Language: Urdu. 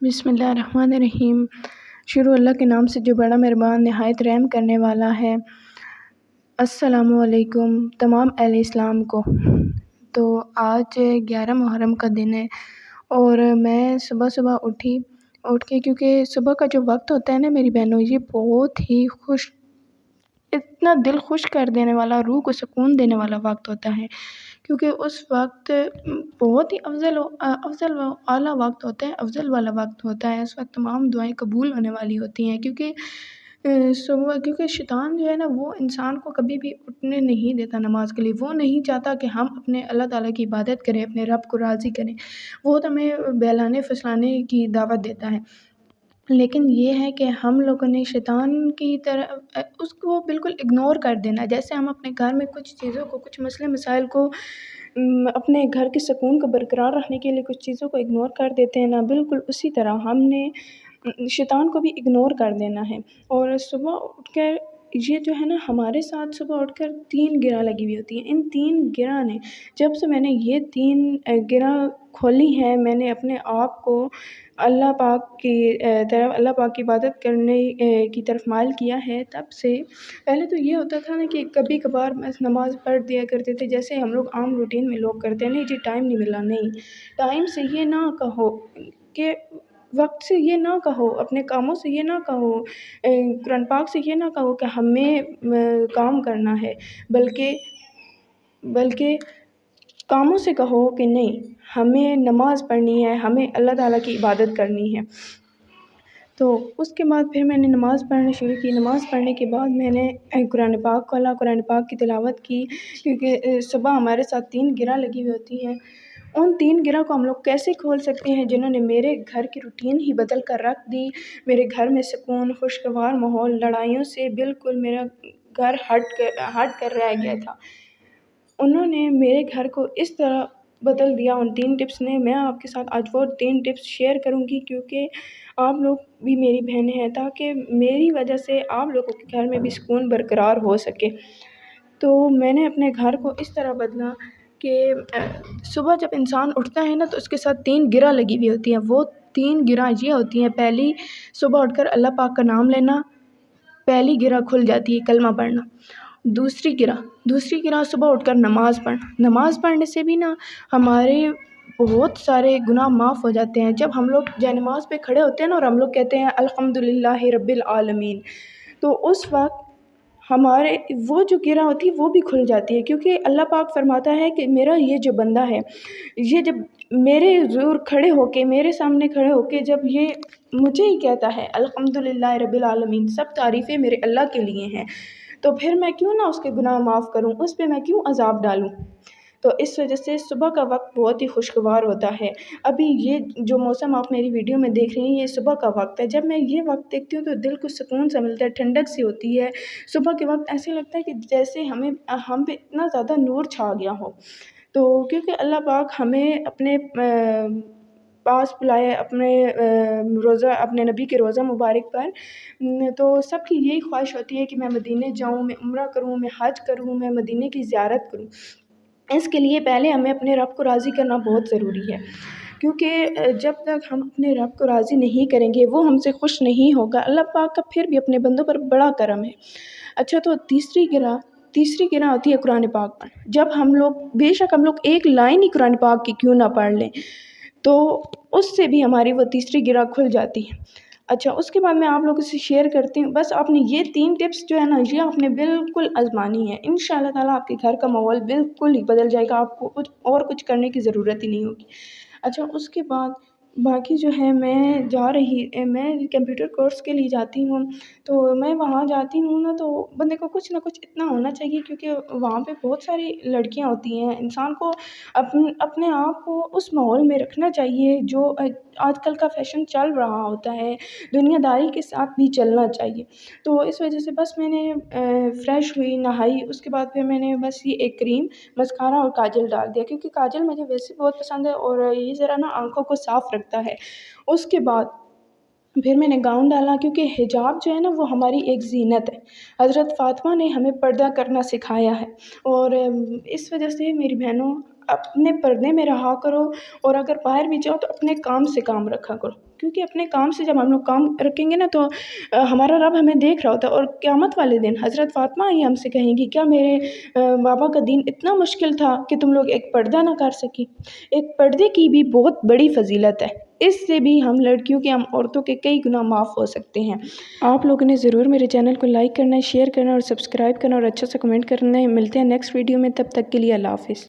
بسم اللہ الرحمن الرحیم۔ شروع اللہ کے نام سے جو بڑا مہربان نہایت رحم کرنے والا ہے۔ السلام علیکم تمام اہل اسلام کو۔ تو آج 11 محرم کا دن ہے اور میں صبح اٹھ کے کیونکہ صبح کا جو وقت ہوتا ہے نا میری بہنوں، یہ بہت ہی اتنا دل خوش کر دینے والا، روح کو سکون دینے والا وقت ہوتا ہے، کیونکہ اس وقت بہت ہی افضل و اعلیٰ وقت ہوتا ہے، افضل والا وقت ہوتا ہے۔ اس وقت تمام دعائیں قبول ہونے والی ہوتی ہیں، کیونکہ شیطان جو ہے نا وہ انسان کو کبھی بھی اٹھنے نہیں دیتا نماز کے لیے۔ وہ نہیں چاہتا کہ ہم اپنے اللہ تعالیٰ کی عبادت کریں، اپنے رب کو راضی کریں، وہ تو ہمیں بہلانے پھسلانے کی دعوت دیتا ہے۔ لیکن یہ ہے کہ ہم لوگوں نے شیطان کی طرف اس کو بالکل اگنور کر دینا، جیسے ہم اپنے گھر میں کچھ چیزوں کو، کچھ مسئلے مسائل کو، اپنے گھر کے سکون کو برقرار رکھنے کے لیے کچھ چیزوں کو اگنور کر دیتے ہیں نا، بالکل اسی طرح ہم نے شیطان کو بھی اگنور کر دینا ہے۔ اور صبح اٹھ کر یہ جو ہے نا ہمارے ساتھ صبح اٹھ کر 3 گرہ لگی ہوئی ہوتی ہیں۔ ان 3 گرہ نے جب سے میں نے یہ 3 گرہ کھولی ہیں، میں نے اپنے آپ کو اللہ پاک کی عبادت کرنے کی طرف مائل کیا ہے۔ تب سے پہلے تو یہ ہوتا تھا نا کہ کبھی کبھار نماز پڑھ دیا کرتے تھے، جیسے ہم لوگ عام روٹین میں لوگ کرتے ہیں، نہیں جی ٹائم نہیں ملا، نہیں، ٹائم سے یہ نہ کہو کہ وقت سے یہ نہ کہو، اپنے کاموں سے یہ نہ کہو، قرآن پاک سے یہ نہ کہو کہ ہمیں کام کرنا ہے، بلکہ کاموں سے کہو کہ نہیں، ہمیں نماز پڑھنی ہے، ہمیں اللہ تعالیٰ کی عبادت کرنی ہے۔ تو اس کے بعد پھر میں نے نماز پڑھنا شروع کی۔ نماز پڑھنے کے بعد میں نے قرآن پاک کھولا، قرآن پاک کی تلاوت کی، کیونکہ صبح ہمارے ساتھ 3 گرہ لگی ہوئی ہوتی ہیں۔ ان 3 گرہ کو ہم لوگ کیسے کھول سکتے ہیں، جنہوں نے میرے گھر کی روٹین ہی بدل کر رکھ دی، میرے گھر میں سکون، خوشگوار ماحول، لڑائیوں سے بالکل میرا گھر ہٹ کر رہ گیا تھا۔ انہوں نے میرے گھر کو اس طرح بدل دیا ان 3 ٹپس نے۔ میں آپ کے ساتھ آج وہ 3 ٹپس شیئر کروں گی، کیونکہ آپ لوگ بھی میری بہنیں ہیں، تاکہ میری وجہ سے آپ لوگوں کے گھر میں بھی سکون برقرار ہو سکے۔ تو میں نے اپنے گھر کو اس طرح بدلا کہ صبح جب انسان اٹھتا ہے نا تو اس کے ساتھ 3 گرہ لگی ہوئی ہوتی ہیں۔ وہ 3 گرہ یہ ہوتی ہیں، پہلی صبح اٹھ کر اللہ پاک کا نام لینا، پہلی گرہ کھل جاتی ہے کلمہ پڑھنا۔ دوسری گرہ صبح اٹھ کر نماز پڑھنے سے بھی نا ہمارے بہت سارے گناہ معاف ہو جاتے ہیں۔ جب ہم لوگ جے نماز پہ کھڑے ہوتے ہیں نا اور ہم لوگ کہتے ہیں الحمدللہ رب العالمین، تو اس وقت ہمارے وہ جو گرہ ہوتی ہے وہ بھی کھل جاتی ہے، کیونکہ اللہ پاک فرماتا ہے کہ میرا یہ جو بندہ ہے، یہ جب میرے میرے سامنے کھڑے ہو کے جب یہ مجھے ہی کہتا ہے الحمدللہ رب العالمین، سب تعریفیں میرے اللہ کے لیے ہیں، تو پھر میں کیوں نہ اس کے گناہ معاف کروں، اس پہ میں کیوں عذاب ڈالوں۔ تو اس وجہ سے صبح کا وقت بہت ہی خوشگوار ہوتا ہے۔ ابھی یہ جو موسم آپ میری ویڈیو میں دیکھ رہی ہیں، یہ صبح کا وقت ہے۔ جب میں یہ وقت دیکھتی ہوں تو دل کو سکون سا ملتا ہے، ٹھنڈک سی ہوتی ہے۔ صبح کے وقت ایسے لگتا ہے کہ جیسے ہم پہ اتنا زیادہ نور چھا گیا ہو۔ تو کیونکہ اللہ پاک ہمیں اپنے پاس بلائے، اپنے نبی کے روزہ مبارک پر، تو سب کی یہی خواہش ہوتی ہے کہ میں مدینے جاؤں، میں عمرہ کروں، میں حج کروں، میں مدینے کی زیارت کروں۔ اس کے لیے پہلے ہمیں اپنے رب کو راضی کرنا بہت ضروری ہے، کیونکہ جب تک ہم اپنے رب کو راضی نہیں کریں گے، وہ ہم سے خوش نہیں ہوگا۔ اللہ پاک کا پھر بھی اپنے بندوں پر بڑا کرم ہے۔ اچھا، تو تیسری گرہ ہوتی ہے قرآن پاک پر۔ جب بے شک ہم لوگ ایک لائن ہی قرآن پاک کی کیوں نہ پڑھ لیں، تو اس سے بھی ہماری وہ تیسری گرہ کھل جاتی ہے۔ اچھا، اس کے بعد میں آپ لوگوں سے شیئر کرتی ہوں، بس آپ نے یہ 3 ٹپس جو ہے نا، یہ آپ نے بالکل آزمانی ہے۔ انشاءاللہ تعالیٰ آپ کے گھر کا ماحول بالکل ہی بدل جائے گا، آپ کو کچھ کرنے کی ضرورت ہی نہیں ہوگی۔ اچھا، اس کے بعد باقی جو ہے میں کمپیوٹر کورس کے لیے جاتی ہوں، تو میں وہاں جاتی ہوں نا، تو بندے کو کچھ نہ کچھ اتنا ہونا چاہیے، کیونکہ وہاں پہ بہت ساری لڑکیاں ہوتی ہیں۔ انسان کو اپنے آپ کو اس ماحول میں رکھنا چاہیے جو آج کل کا فیشن چل رہا ہوتا ہے، دنیا داری کے ساتھ بھی چلنا چاہیے۔ تو اس وجہ سے بس میں نے فریش ہوئی، نہائی، اس کے بعد پھر میں نے بس یہ ایک کریم، مسکارا اور کاجل ڈال دیا، کیونکہ کاجل مجھے ویسے بہت پسند ہے اور یہ ذرا نا آنکھوں کو صاف رکھتا ہے۔ اس کے بعد پھر میں نے گاؤن ڈالا، کیونکہ حجاب جو ہے نا وہ ہماری ایک زینت ہے۔ حضرت فاطمہ نے ہمیں پردہ کرنا سکھایا ہے، اور اس وجہ سے میری بہنوں اپنے پردے میں رہا کرو، اور اگر باہر بھی جاؤ تو اپنے کام سے کام رکھا کرو۔ کیونکہ اپنے کام سے جب ہم لوگ کام رکھیں گے نا تو ہمارا رب ہمیں دیکھ رہا ہوتا ہے، اور قیامت والے دن حضرت فاطمہ ہی ہم سے کہیں گی کیا میرے بابا کا دین اتنا مشکل تھا کہ تم لوگ ایک پردہ نہ کر سکی؟ ایک پردے کی بھی بہت بڑی فضیلت ہے، اس سے بھی ہم لڑکیوں کے، ہم عورتوں کے کئی گناہ معاف ہو سکتے ہیں۔ آپ لوگوں نے ضرور میرے چینل کو لائک کرنا ہے، شیئر کرنا اور سبسکرائب کرنا اور اچھا سا کمنٹ کرنا ہے۔ ملتے ہیں نیکسٹ ویڈیو میں، تب تک کے لیے اللہ حافظ۔